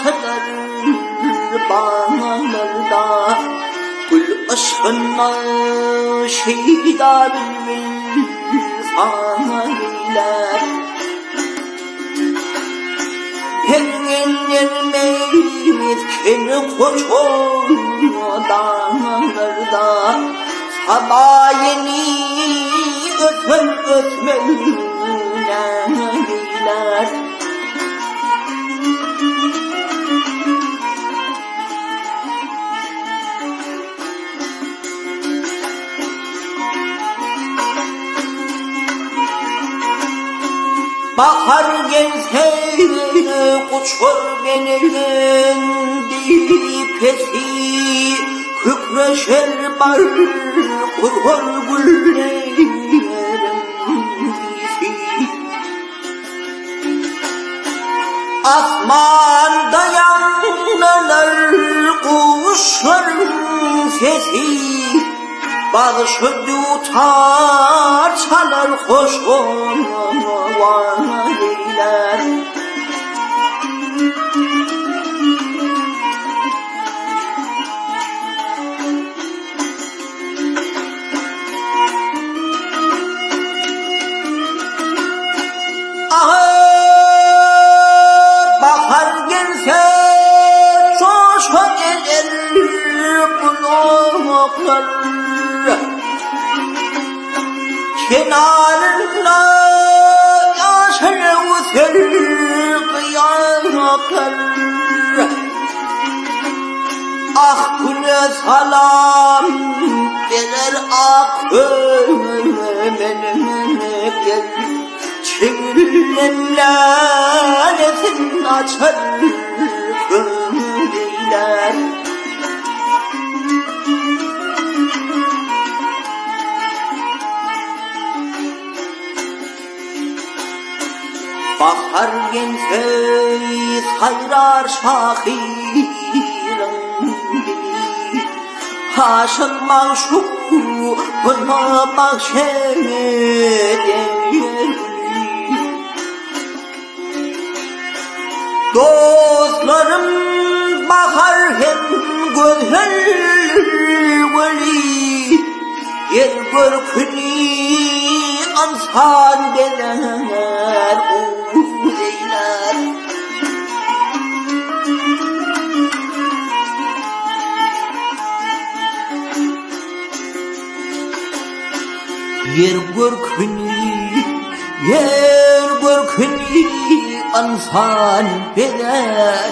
açılır bağlarda, gül aşkına şehida bülbül sahneler. Pengenler mevkini koçor dağlarda, sabah yeni ötmeliler. Bahar gelse uçur benim dipesi, kükreşer bar kurhor güllerim bizi. Asmanda yanlar kuşların sesi, başı tutar çalar hoş valiler. Bahar gelse coşa gelir kulaklar, kenarında yaşar usul kıyamaklar. Ah güne salam verer benim gel, çevrilenler efin açar gönüller. Bahar gelse sayrar şahirin dili, haşık maşuk buna bahşeder. Dostlarım bakar hem gözler veli, yer görkünü ansar beler eyler. Yer görkünü ansar beler